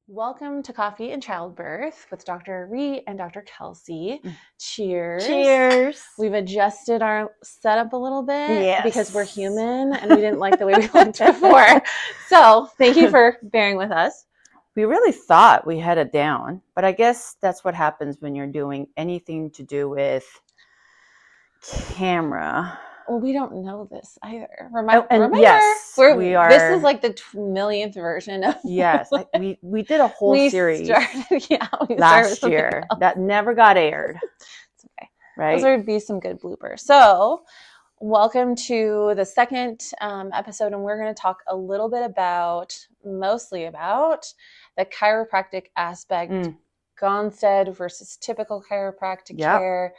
Welcome to Coffee and Childbirth with Dr. Rhee and Dr. Kelsey. Cheers. Cheers. We've adjusted our setup a little bit because we're Yes. human and we didn't like the way we looked before. So thank you for bearing with us. We really thought we had it down, but I guess that's what happens when you're doing anything to do with camera. Well, we don't know this either. Remember, Yes, we are. This is like the millionth version of. Yes, we did a whole series last year that never got aired. It's okay. Right? Those would be some good bloopers. So, welcome to the second episode, and we're going to talk a little bit mostly about the chiropractic aspect, Gonstead versus typical chiropractic care.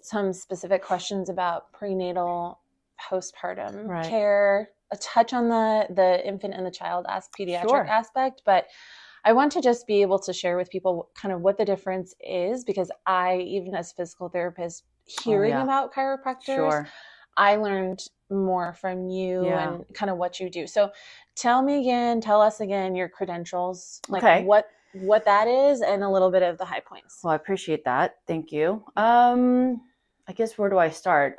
Some specific questions about prenatal, postpartum care, a touch on the infant and the child pediatric aspect, but I want to just be able to share with people kind of what the difference is, because I, even as a physical therapist, hearing about chiropractors, I learned more from you and kind of what you do. So tell us again your credentials, like what that is, and a little bit of the high points. Well, I appreciate that. Thank you. I guess where do I start?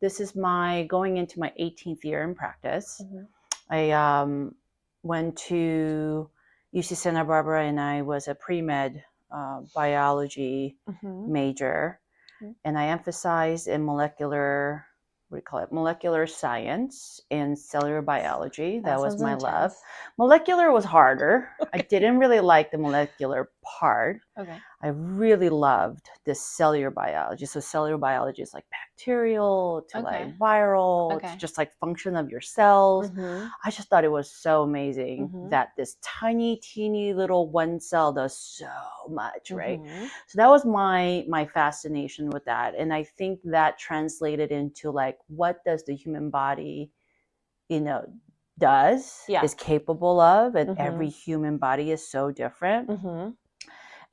This is going into my 18th year in practice. I went to UC Santa Barbara and I was a pre-med biology major. And I emphasized in molecular science and cellular biology. That was my love. Molecular was harder. I didn't really like the molecular part. I really loved the cellular biology. So cellular biology is like bacterial to like viral. It's just like function of your cells. I just thought it was so amazing that this tiny, teeny little one cell does so much, right? So that was my fascination with that. And I think that translated into like, what does the human body, is capable of, and every human body is so different.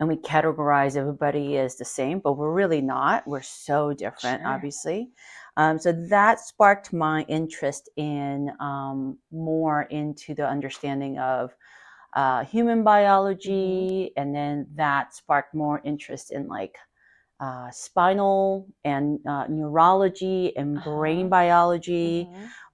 And we categorize everybody as the same, but we're really not. We're so different, obviously. So that sparked my interest in more into the understanding of human biology, and then that sparked more interest in like spinal and neurology and brain biology.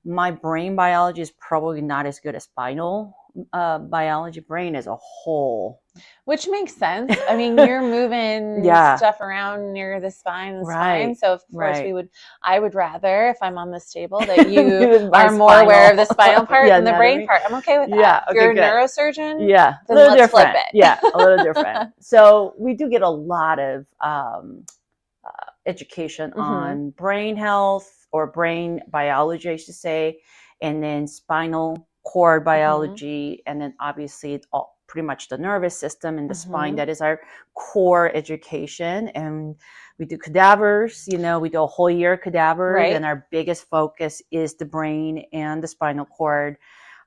My brain biology is probably not as good as spinal biology. Brain as a whole, which makes sense. I mean, you're moving stuff around near the spine and spine. So of course I would rather, if I'm on this table, that you are more aware of the spinal part than the brain part. I'm okay with that. If you're a neurosurgeon, then a little let's different. flip it. A little different. So we do get a lot of education on brain health, or brain biology, I should say, and then spinal cord biology, and then obviously it's all pretty much the nervous system and the spine. That is our core education. And we do cadavers, we do a whole year of cadavers, and our biggest focus is the brain and the spinal cord.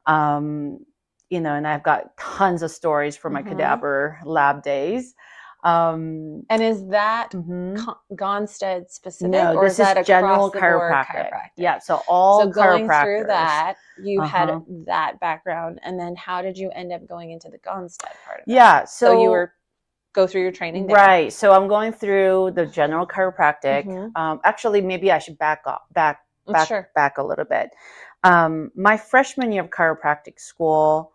And I've got tons of stories from my cadaver lab days. And is that Gonstead specific? No, or is that general chiropractic? Yeah, so all going chiropractors. Through that, you had that background, and then how did you end up going into the Gonstead part of it? Yeah, so you go through your training there. Right. So I'm going through the general chiropractic. Actually, maybe I should back a little bit. My freshman year of chiropractic school,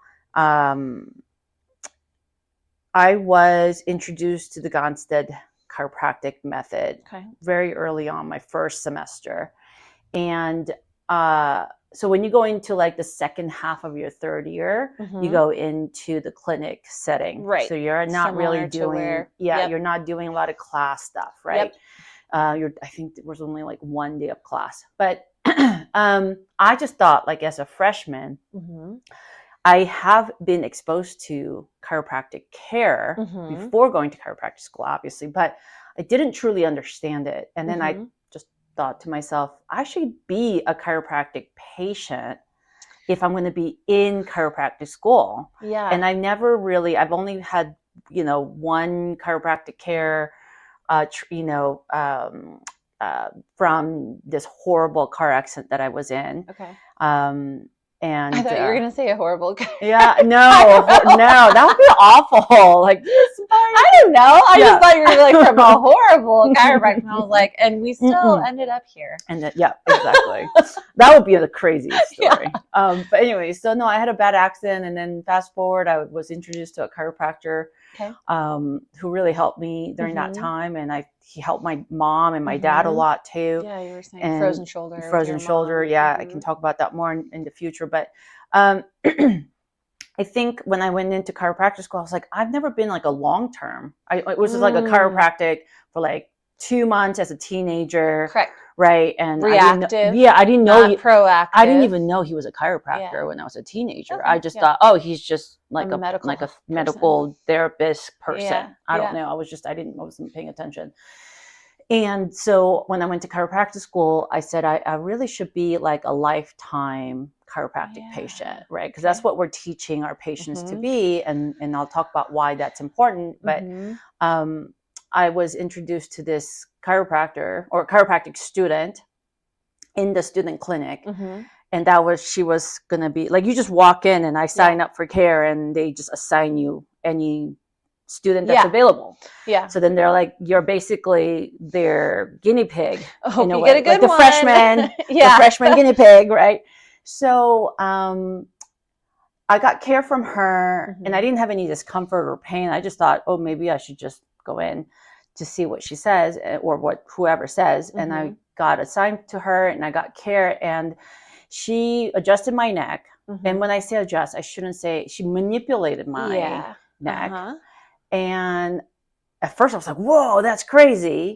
I was introduced to the Gonstead chiropractic method very early on, my first semester. And so when you go into like the second half of your third year, you go into the clinic setting. Right. So you're not really doing, you're not doing a lot of class stuff, right? I think there was only like one day of class. But I just thought, like, as a freshman, I have been exposed to chiropractic care before going to chiropractic school, obviously, but I didn't truly understand it. And then I just thought to myself, I should be a chiropractic patient if I'm going to be in chiropractic school. Yeah. And I've only had, one chiropractic care, from this horrible car accident that I was in. And I thought you were going to say a horrible guy. Yeah, no, that would be awful. Like, I don't know. I just thought you were like from a horrible chiropractor. And I was like, and we still ended up here. And yeah, exactly. That would be the craziest story. Yeah. But anyway, so no, I had a bad accident, and then fast forward, I was introduced to a chiropractor who really helped me during that time, and he helped my mom and my dad a lot too. Yeah, you were saying frozen shoulder. Frozen shoulder. Yeah, I can talk about that more in the future, but. I think when I went into chiropractic school, I was like, I've never been like a long-term. It was just like a chiropractic for like 2 months as a teenager. Correct. Right. And reactive. I didn't know. Proactive. I didn't even know he was a chiropractor when I was a teenager. Okay. I just thought, oh, he's just like a medical therapist person. Yeah. I don't know. I wasn't paying attention. And so when I went to chiropractic school, I said, I really should be like a lifetime chiropractic patient, right? Because that's what we're teaching our patients to be. And I'll talk about why that's important. But I was introduced to this chiropractor or chiropractic student in the student clinic. And she was going to be like, you just walk in and I sign up for care and they just assign you any student that's available. Yeah. So then they're like, you're basically their guinea pig. I hope you get a good one. The freshman, the freshman guinea pig, right? So I got care from her and I didn't have any discomfort or pain. I just thought, oh, maybe I should just go in to see what she says or what whoever says. And I got assigned to her and I got care and she adjusted my neck. And when I say adjust, I shouldn't say, she manipulated my neck. And at first I was like, whoa, that's crazy.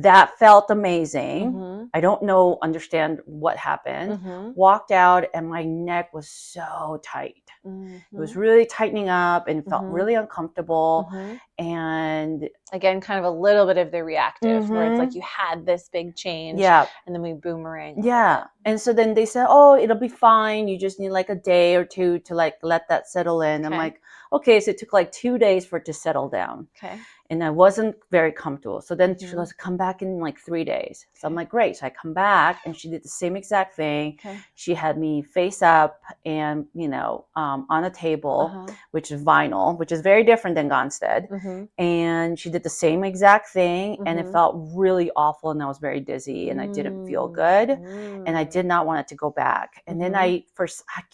That felt amazing. I don't understand what happened. Walked out and my neck was so tight. It was really tightening up and felt really uncomfortable. And again, kind of a little bit of the reactive where it's like you had this big change and then we boomerang. Yeah. And so then they said, oh, it'll be fine. You just need like a day or two to like let that settle in. I'm like, okay. So it took like 2 days for it to settle down. Okay. And I wasn't very comfortable. So then she goes, come back in like 3 days. So I'm like, great. So I come back and she did the same exact thing. She had me face up and, on a table, which is vinyl, which is very different than Gonstead. And she did the same exact thing and it felt really awful. And I was very dizzy and I didn't feel good. And I did not want it to go back. And then I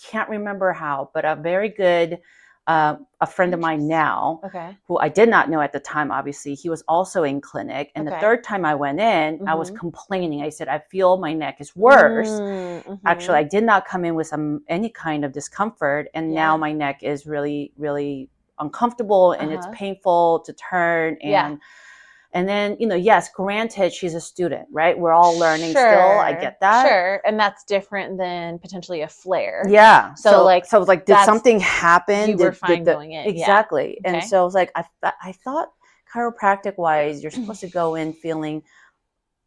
can't remember how, but a very good a friend of mine now, who I did not know at the time, obviously, he was also in clinic. And the third time I went in, I was complaining. I said, I feel my neck is worse. Actually, I did not come in with any kind of discomfort. And now my neck is really, really uncomfortable and it's painful to turn. And then, yes, granted, she's a student, right? We're all learning still. I get that. Sure. And that's different than potentially a flare. Yeah. So it was like, did something happen? You were fine going in. Exactly. Yeah. And so it was like, I thought chiropractic wise, you're supposed to go in feeling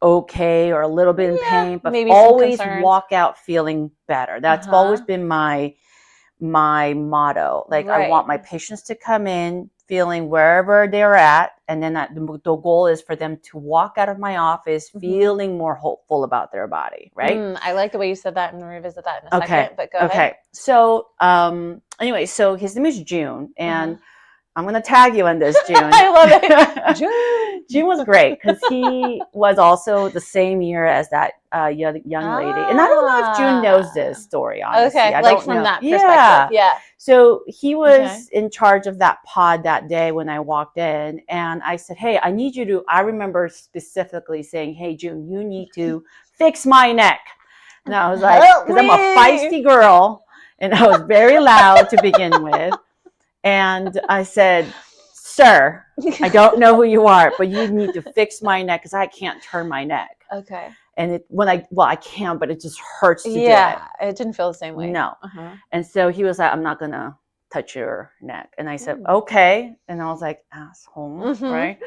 okay or a little bit in pain, but maybe always walk out feeling better. That's always been my motto. Like I want my patients to come in feeling wherever they're at. And then the goal is for them to walk out of my office feeling more hopeful about their body. Right. I like the way you said that and we'll revisit that in a second, but go ahead. Okay. So, anyway, so his name is June and I'm going to tag you on this, June. I love it. June was great because he was also the same year as that young lady. And I don't know if June knows this story, honestly. Okay, I like from that perspective. Yeah. So he was in charge of that pod that day when I walked in. And I said, hey, I remember specifically saying, hey, June, you need to fix my neck. And I was like, because I'm a feisty girl. And I was very loud to begin with. And I said, sir, I don't know who you are, but you need to fix my neck because I can't turn my neck. Okay. And I can, but it just hurts to do it. Yeah, it didn't feel the same way. No. And so he was like, I'm not going to touch your neck. And I said, okay. And I was like, asshole, right?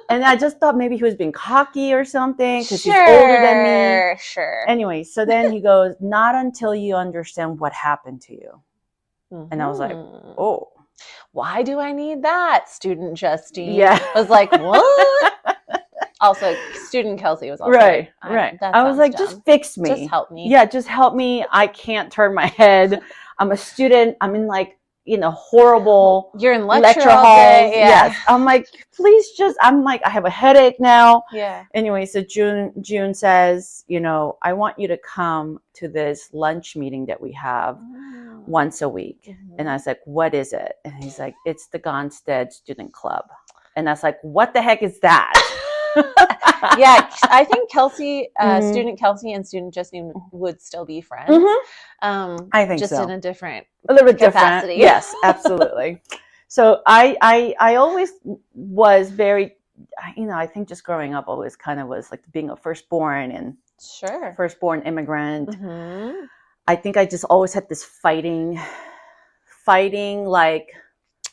And I just thought maybe he was being cocky or something because he's older than me. Sure. Anyway, so then he goes, not until you understand what happened to you. And I was like, oh. Why do I need that, student Justine? Yeah. I was like, what? Also, student Kelsey was also right. like, Right. That I was like, dumb. just fix me. Just help me. Yeah, just help me. I can't turn my head. I'm a student. I'm in like, horrible You're in lecture all halls. day. Yeah. Yes. I'm like, please I'm like, I have a headache now. Yeah. Anyway, so June says, I want you to come to this lunch meeting that we have once a week. Mm-hmm. And I was like, what is it? And he's like, it's the Gonstead Student Club. And I was like, what the heck is that? Yeah, I think Kelsey, student Kelsey and student Justine would still be friends. Mm-hmm. I think just so. in a little bit capacity. Different. Yes, absolutely. So I always was very, I think just growing up always kind of was like being a firstborn and firstborn immigrant. Mm-hmm. I think I just always had this fighting like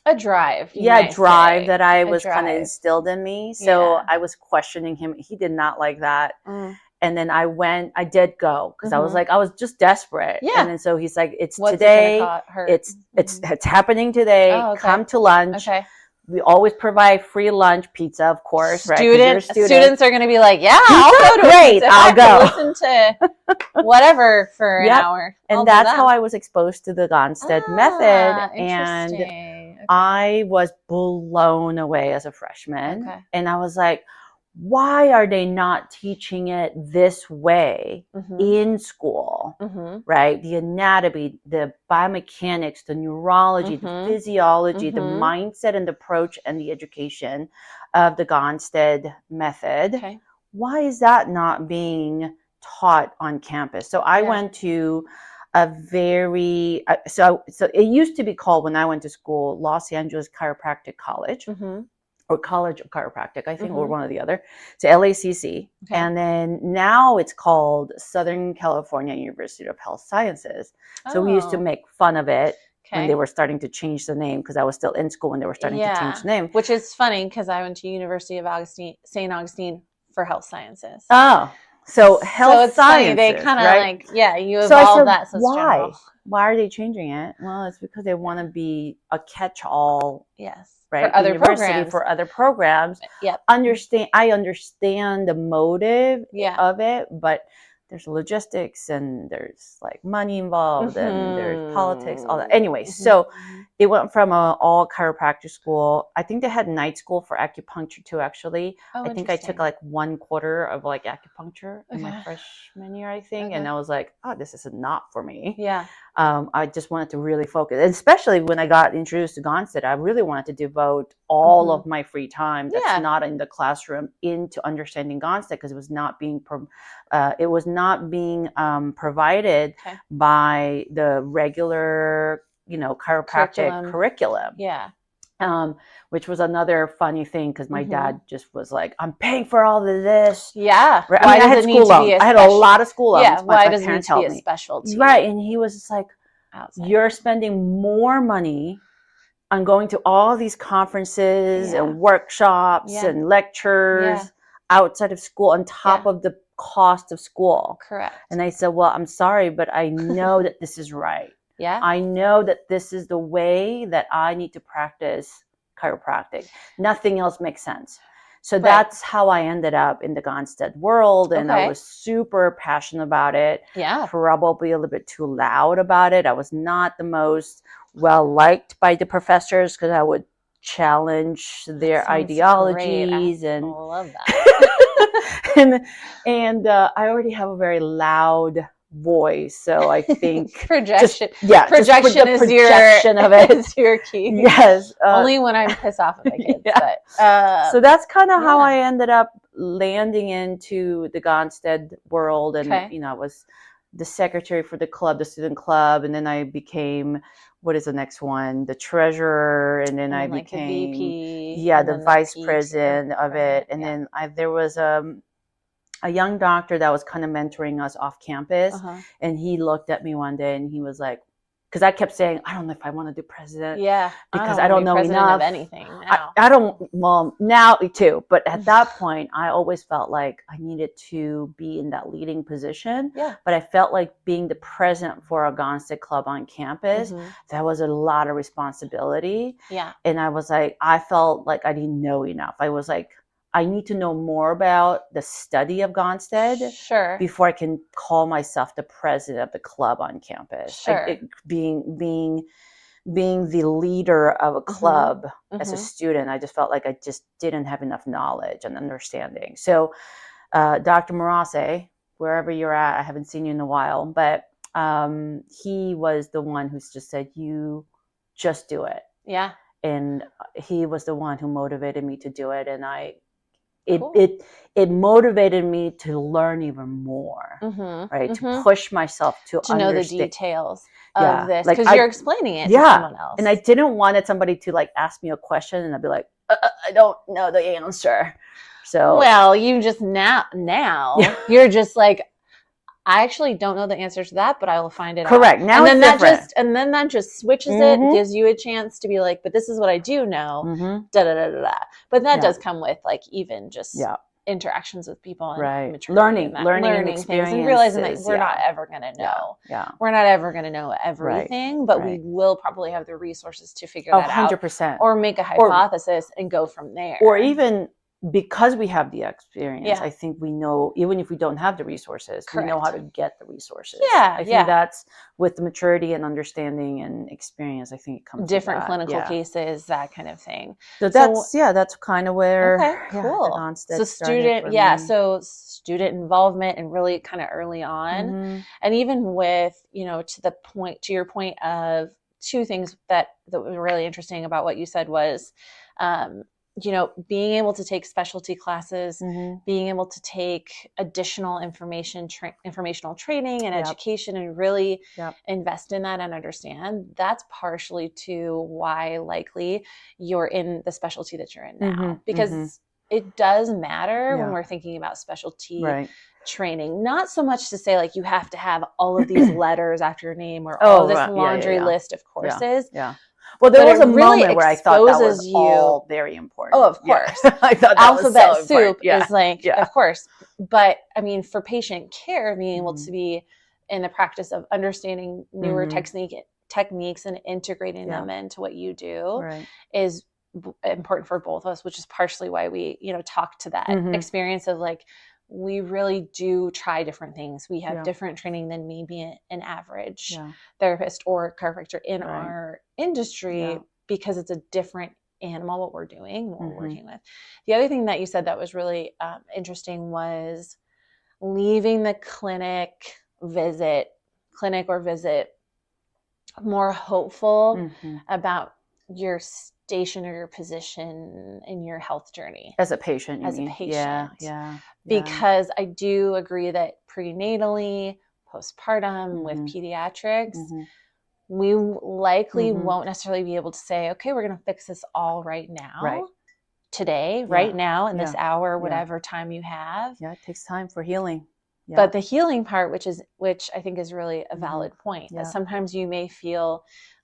a drive. Drive that I was kind of instilled in me. So I was questioning him. He did not like that. And then I did go because I was just desperate. Yeah. And then so he's like, it's today. It's happening today. Oh, okay. Come to lunch. Okay. We always provide free lunch, pizza, of course. Students are going to be like, yeah, I'll go to great. I'll go listen to whatever for an hour. And that's how I was exposed to the Gonstead method. And I was blown away as a freshman. Okay. And I was like, why are they not teaching it this way in school, right? The anatomy, the biomechanics, the neurology, the physiology, the mindset and the approach and the education of the Gonstead method. Okay. Why is that not being taught on campus? So I went to a very, so it used to be called, when I went to school, Los Angeles Chiropractic College. Or College of Chiropractic, I think, or one or the other. So LACC. Okay. And then now it's called Southern California University of Health Sciences. So we used to make fun of it when they were starting to change the name, because I was still in school when they were starting to change the name. Which is funny because I went to University of St. Augustine for health sciences. Oh, so health sciences, funny. They kind of like, you evolved that. So why? Why are they changing it? Well, it's because they want to be a catch-all. Yes. Right? For other programs. For other programs. Yep. I understand the motive of it, but there's logistics and there's like money involved and there's politics, all that. Anyway, so it went from an all chiropractic school. I think they had night school for acupuncture too, actually. I think I took like 1/4 of like acupuncture in my freshman year, I think. And I was like, oh, this is not for me. Yeah. I just wanted to really focus, and especially when I got introduced to Gonstead, I really wanted to devote all of my free time that's not in the classroom into understanding Gonstead, because it was not being provided by the regular, chiropractic curriculum. Yeah. Which was another funny thing, because my dad just was like, I'm paying for all of this. Yeah. Right? Why does it need to be I had a lot of school loans. Yeah. Why does it need to be a specialty? Right. And he was just like, you're spending more money on going to all these conferences and workshops and lectures outside of school on top of the cost of school. Correct. And I said, well, I'm sorry, but I know that this is right. Yeah. I know that this is the way that I need to practice chiropractic. Nothing else makes sense. So that's how I ended up in the Gonstead world. And I was super passionate about it. Yeah. Probably a little bit too loud about it. I was not the most well liked by the professors, because I would challenge their ideologies. Great. And I love that. and I already have a very loud voice, so I think projection is your key. Yes, only when I'm pissed off at my kids. But so that's kind of how I ended up landing into the Gonstead world. And I was the secretary for the club, the student club, and then I became, what is the next one, the treasurer, and then I became the VP, the vice president of it. And then there was a young doctor that was kind of mentoring us off campus. And he looked at me one day and he was like, because I kept saying, I don't know if I want to do president. Yeah. Because I don't know enough. Of anything now. I don't, well, now too. But at that point, I always felt like I needed to be in that leading position. Yeah. But I felt like being the president for a Gonstead club on campus, that was a lot of responsibility. Yeah. And I was like, I felt like I didn't know enough. I was like, I need to know more about the study of Gonstead Sure. before I can call myself the president of the club on campus. Sure. Being the leader of a club as a student, I just felt like I just didn't have enough knowledge and understanding. So Dr. Morase, wherever you're at, I haven't seen you in a while, but he was the one who's just said, you just do it. Yeah. And he was the one who motivated me to do it. And it motivated me to learn even more, right? To push myself to know the details of this, because you're explaining it to someone else. And I didn't want somebody to like ask me a question and I'd be like, I don't know the answer. So well, you just now you're just like, I actually don't know the answer to that, but I will find it Correct. out. Now and then that just switches it, gives you a chance to be like, but this is what I do know. Da da da da da. But that does come with like even just interactions with people and learning things and realizing that we're not ever going to know. We're not ever going to know everything, but we will probably have the resources to figure that 100%. out or make a hypothesis and go from there. Or even because we have the experience, I think we know, even if we don't have the resources, we know how to get the resources. I think that's with the maturity and understanding and experience, I think it comes different clinical cases, that kind of thing. So that's kind of where cool. So student involvement and really kind of early on. And even with, to your point of two things that were really interesting about what you said was, being able to take specialty classes, being able to take additional informational training and education and really invest in that and understand, that's partially to why likely you're in the specialty that you're in now. Because it does matter when we're thinking about specialty training, not so much to say like you have to have all of these letters after your name or all of this laundry list of courses. Well, there was a moment where I thought that was all very important. Oh, of course. I thought that alphabet was so soup is like, of course. But I mean, for patient care, being able to be in the practice of understanding newer techniques and integrating them into what you do is important for both of us, which is partially why we, talk to that experience of like, we really do try different things. We have different training than maybe an average therapist or chiropractor in our industry because it's a different animal, what we're doing, what we're working with. The other thing that you said that was really interesting was leaving the clinic or visit more hopeful about your station or your position in your health journey as a patient. Because I do agree that prenatally, postpartum with pediatrics, we likely won't necessarily be able to say, okay, we're going to fix this all right now, today, right now, in this hour, whatever time you have. It takes time for healing. But the healing part, which I think is really a valid point, that sometimes you may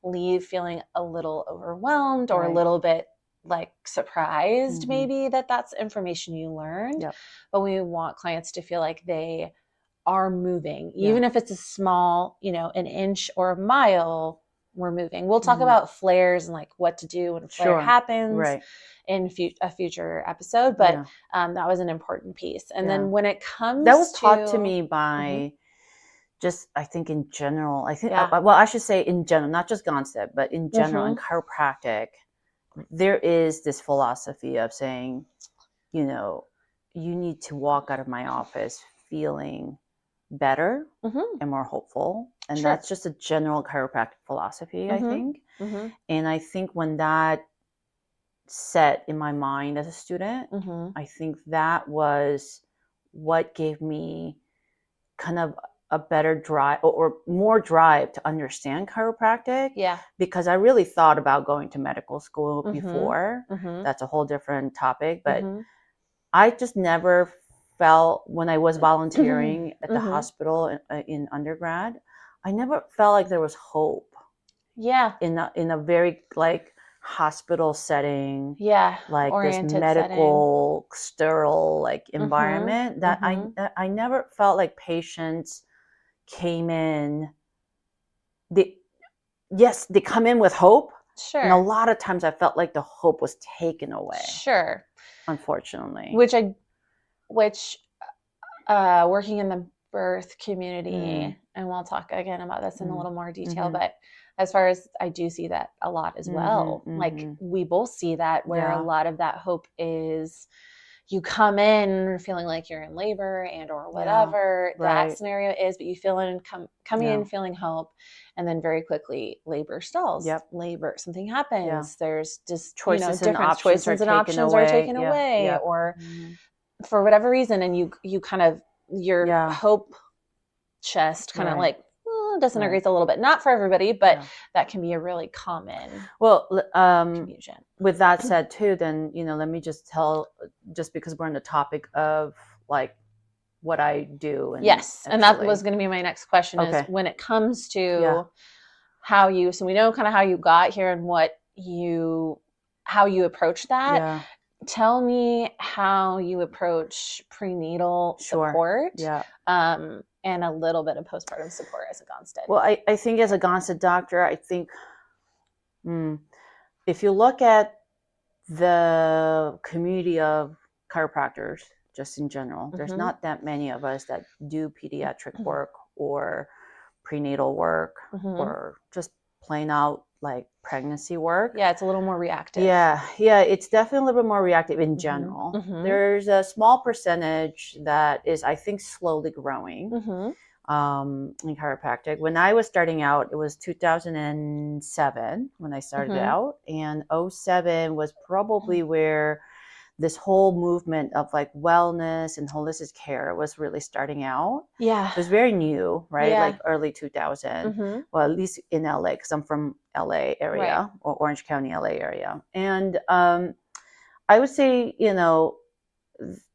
leave feeling a little overwhelmed or a little bit like surprised maybe that that's information you learned. But we want clients to feel like they are moving, even if it's a small, an inch or a mile, we're moving. We'll talk about flares and like what to do when a flare happens in a future episode, but that was an important piece. And then when it comes that was taught to me by just, I think in general, I should say in general, not just Gonstead, but in general in chiropractic, there is this philosophy of saying, you need to walk out of my office feeling better and more hopeful. And that's just a general chiropractic philosophy, I think. And I think when that set in my mind as a student, I think that was what gave me kind of a better drive or more drive to understand chiropractic. Because I really thought about going to medical school before. That's a whole different topic. But I just never felt, when I was volunteering at the hospital in undergrad, I never felt like there was hope. In a very like hospital setting. Like this medical sterile like environment that I never felt like patients came in. They come in with hope. And a lot of times I felt like the hope was taken away. unfortunately. Which working in the birth community, and we'll talk again about this in a little more detail, but as far as I do see that a lot as well. Like we both see that, where a lot of that hope is you come in feeling like you're in labor and or whatever that scenario is, but you feel coming in feeling hope, and then very quickly labor stalls. Labor, something happens. There's just choices and options are taken away, or for whatever reason, and you kind of your hope chest kind of like disintegrates a little bit. Not for everybody, but that can be a really common confusion. With that said too, then, let me just because we're on the topic of like what I do. And and that was going to be my next question is when it comes to how you, so we know kind of how you got here and how you approach that. Tell me how you approach prenatal support. And a little bit of postpartum support as a Gonstead. Well, I think as a Gonstead doctor, I think if you look at the community of chiropractors, just in general, there's not that many of us that do pediatric work or prenatal work or just plain out like pregnancy work. It's a little more reactive. It's definitely a little bit more reactive in general. There's a small percentage that is, I think, slowly growing in chiropractic. When I was starting out, it was 2007 when I started out, and 2007 was probably where this whole movement of like wellness and holistic care was really starting out. It was very new, right? Like early 2000. Well, at least in LA, because I'm from LA area or Orange County, LA area. And I would say,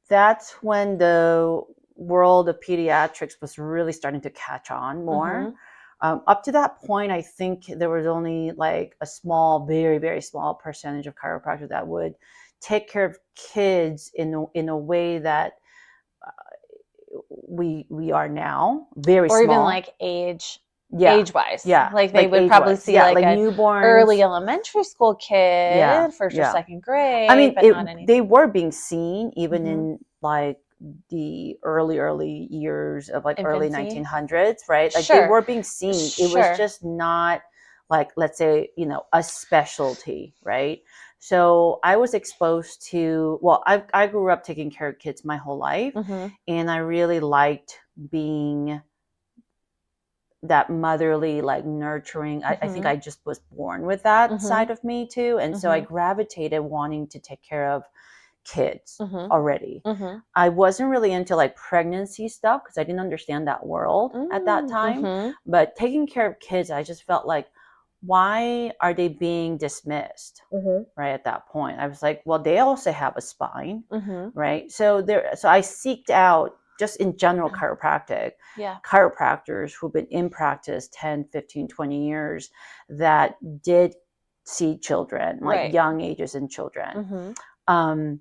that's when the world of pediatrics was really starting to catch on more. Up to that point, I think there was only like a small, very, very small percentage of chiropractors that would take care of kids in a way that we are now, very small. Or even like age-wise. Like they would probably see like a newborns, early elementary school kid, first or second grade. I mean, they were being seen even in like the early years of like early 1900s, right? Like they were being seen. It was just not like, let's say, a specialty, right? So I was exposed to, I grew up taking care of kids my whole life, and I really liked being that motherly, like nurturing. I think I just was born with that side of me too. And so I gravitated wanting to take care of kids already. I wasn't really into like pregnancy stuff because I didn't understand that world at that time. But taking care of kids, I just felt like, why are they being dismissed right at that point? I was like, well, they also have a spine, right? So I seeked out, just in general chiropractic, chiropractors who've been in practice 10, 15, 20 years that did see children, like young ages in children. And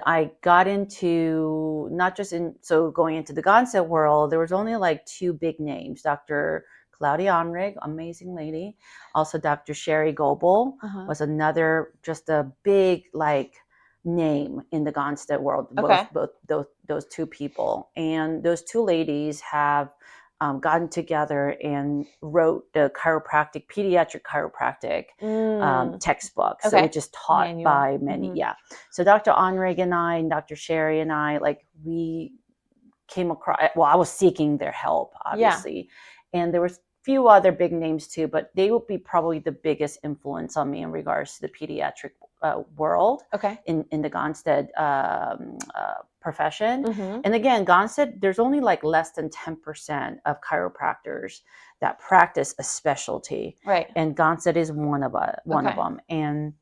I got into, going into the Gonstead world, there was only like two big names, Dr. Claudia Onrig, amazing lady. Also, Dr. Sherry Goebel was another, just a big like name in the Gonstead world. Both those two people, and those two ladies have gotten together and wrote the pediatric chiropractic textbook, which is taught by many. So Dr. Onrig and I, and Dr. Sherry and I, like we came across. Well, I was seeking their help, obviously, and there was few other big names too, but they would be probably the biggest influence on me in regards to the pediatric world in the Gonstead profession. And again, Gonstead, there's only like less than 10% of chiropractors that practice a specialty. And Gonstead is one of them. And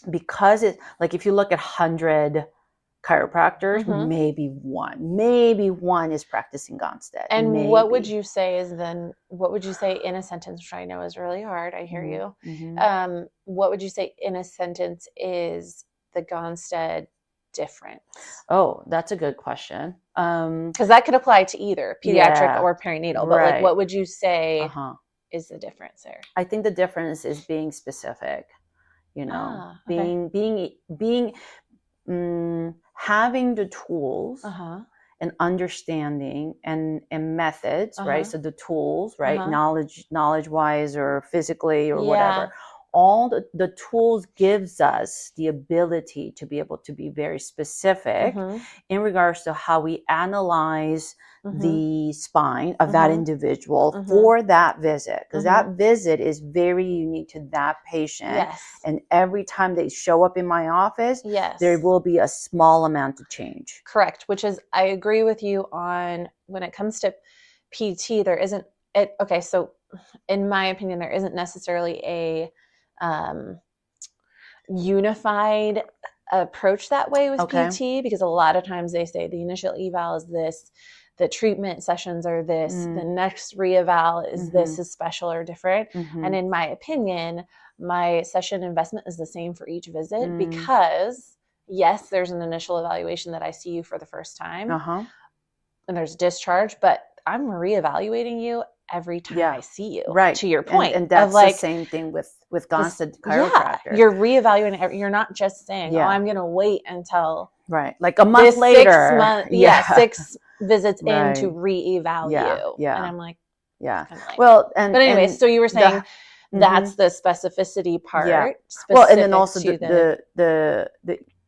because if you look at 100 chiropractors, maybe one is practicing Gonstead. And what would you say in a sentence, which I know is really hard, I hear you. What would you say in a sentence is the Gonstead difference? Oh, that's a good question. Because that could apply to either pediatric or perinatal, but like what would you say is the difference there? I think the difference is being specific, being having the tools and understanding and methods, right? So the tools, right? Knowledge wise or physically or whatever. All the tools gives us the ability to be able to be very specific in regards to how we analyze the spine of that individual for that visit, because that visit is very unique to that patient. And every time they show up in my office, there will be a small amount of change. Correct. Which is, I agree with you on when it comes to PT, there isn't it. Okay. So in my opinion, there isn't necessarily a unified approach that way with PT, because a lot of times they say the initial eval is this, the treatment sessions are this, the next re-eval is this is special or different. And in my opinion, my session investment is the same for each visit, because yes, there's an initial evaluation that I see you for the first time and there's discharge, but I'm re-evaluating you every time I see you. Right. To your point. And that's like, the same thing with Gonstead Chiropractor. You're re-evaluating. You're not just saying, oh, I'm going to wait until like a month later. 6 visits in to re-eval you. And I'm like, like, well, but anyway, so you were saying that's the specificity part. Well, and then also the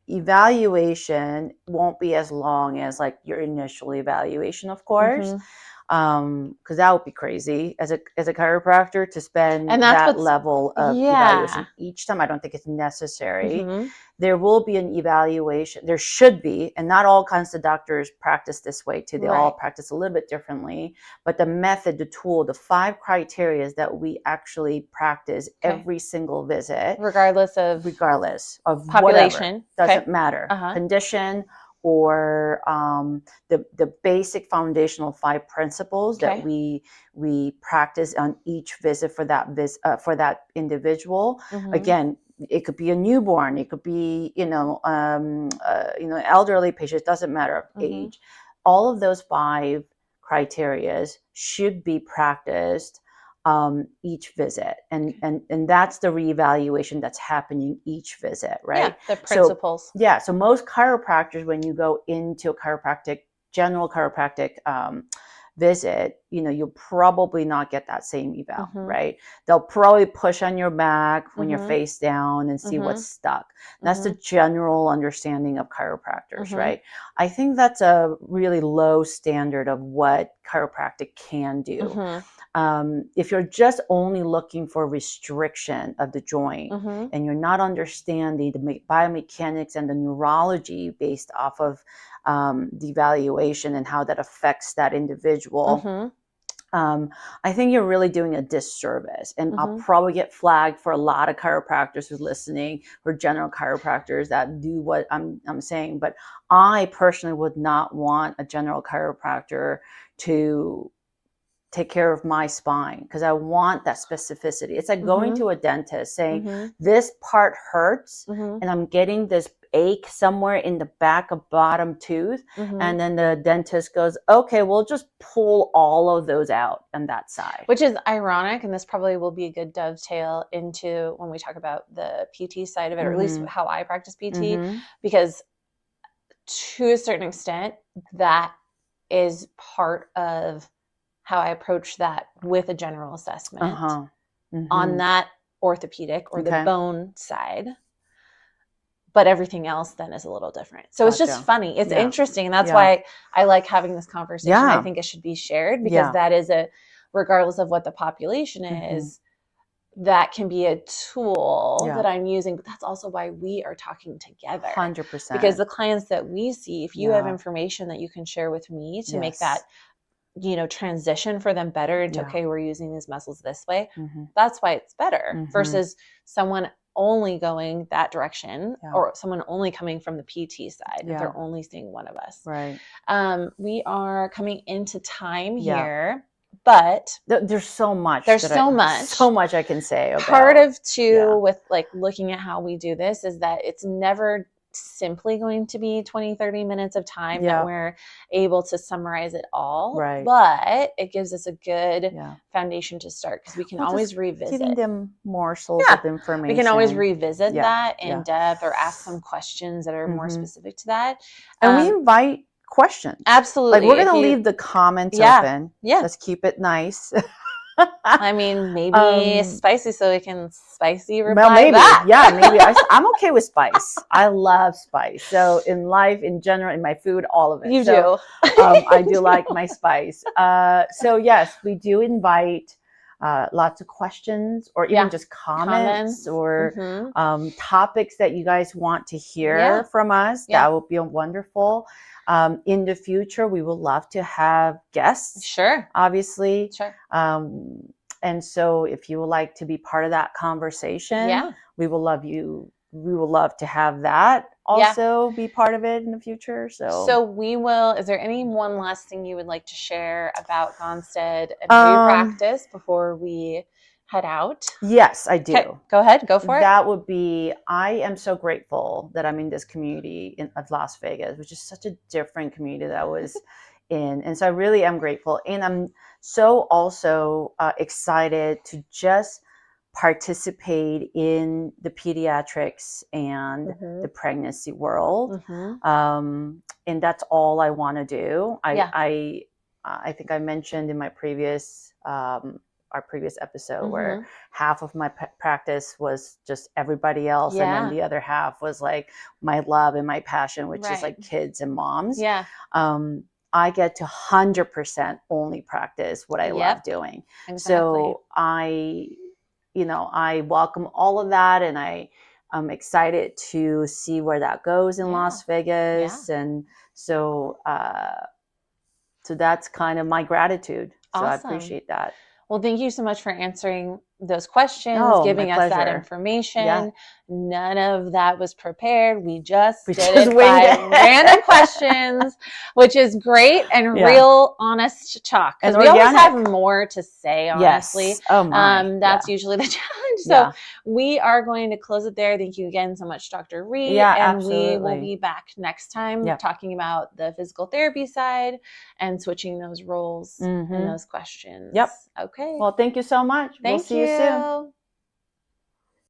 evaluation won't be as long as like your initial evaluation, of course. Because that would be crazy as a chiropractor to spend that level of evaluation each time. I don't think it's necessary. There will be an evaluation. There should be, and not all kinds of doctors practice this way too. They all practice a little bit differently. But the method, the tool, the 5 criteria that we actually practice every single visit, regardless of population, whatever, doesn't matter, condition, or the basic foundational 5 principles that we practice on each visit for that individual. Again, it could be a newborn, it could be elderly patient, it doesn't matter age. All of those 5 criteria should be practiced each visit, and that's the reevaluation that's happening each visit, right? The principles. So most chiropractors, when you go into a general chiropractic visit, you'll probably not get that same eval, right? They'll probably push on your back when you're face down and see what's stuck. That's the general understanding of chiropractors, right? I think that's a really low standard of what chiropractic can do. If you're just only looking for restriction of the joint and you're not understanding the biomechanics and the neurology based off of the evaluation and how that affects that individual, I think you're really doing a disservice. And I'll probably get flagged for a lot of chiropractors who's listening, or general chiropractors that do what I'm saying. But I personally would not want a general chiropractor to take care of my spine, because I want that specificity. It's like going to a dentist saying, this part hurts and I'm getting this ache somewhere in the back of bottom tooth. And then the dentist goes, okay, we'll just pull all of those out on that side. Which is ironic, and this probably will be a good dovetail into when we talk about the PT side of it, or at least how I practice PT, because to a certain extent, that is part of how I approach that with a general assessment on that orthopedic or the bone side. But everything else then is a little different. So it's just funny. It's interesting. And that's why I like having this conversation. I think it should be shared, because that is regardless of what the population is, that can be a tool that I'm using. But that's also why we are talking together. 100%. Because the clients that we see, if you have information that you can share with me to make that transition for them better into, okay, we're using these muscles this way. That's why it's better versus someone only going that direction or someone only coming from the PT side. If they're only seeing one of us. Right. We are coming into time here, but there's so much. So much I can say about. Part of with like looking at how we do this is that it's never simply going to be 20, 30 minutes of time Yeah. that we're able to summarize it all. Right. But it gives us a good foundation to start, because we can always revisit. Giving them morsels of information. We can always revisit that in depth, or ask some questions that are more specific to that. And we invite questions. Absolutely. Like, we're going to leave the comments open. Yeah. Let's keep it nice. I mean, maybe spicy, so we can spicy reply well, maybe. back. Yeah, maybe. I'm okay with spice. I love spice. So in life, in general, in my food, all of it. You do. I do like my spice. So yes, we do invite lots of questions, or even just comments. Or topics that you guys want to hear from us. That would be wonderful. In the future, we would love to have guests. Sure. Obviously. Sure. And so if you would like to be part of that conversation, we will love you. We would love to have that also be part of it in the future. So we will. Is there any one last thing you would like to share about Gonstead and Rhee practice before we head out? Yes, I do. Okay, go ahead. Go for it. That would be, I am so grateful that I'm in this community of Las Vegas, which is such a different community that I was in. And so I really am grateful. And I'm so also excited to just participate in the pediatrics and the pregnancy world. And that's all I want to do. I think I mentioned in my previous our previous episode where half of my practice was just everybody else, and then the other half was like my love and my passion, which is like kids and moms. I get to 100% only practice what I love doing. Exactly. So I welcome all of that, and I'm excited to see where that goes in Las Vegas. And so that's kind of my gratitude. So I appreciate that. Well, thank you so much for answering those questions, giving us that information. None of that was prepared. We just did it by random questions, which is great, and real honest talk. Because we always have more to say, honestly. Yes. Oh my. That's usually the challenge. So we are going to close it there. Thank you again so much, Dr. Rhee. Yeah, and absolutely. we will be back next time talking about the physical therapy side and switching those roles and those questions. Yep. Okay. Well, thank you so much. We'll see you soon.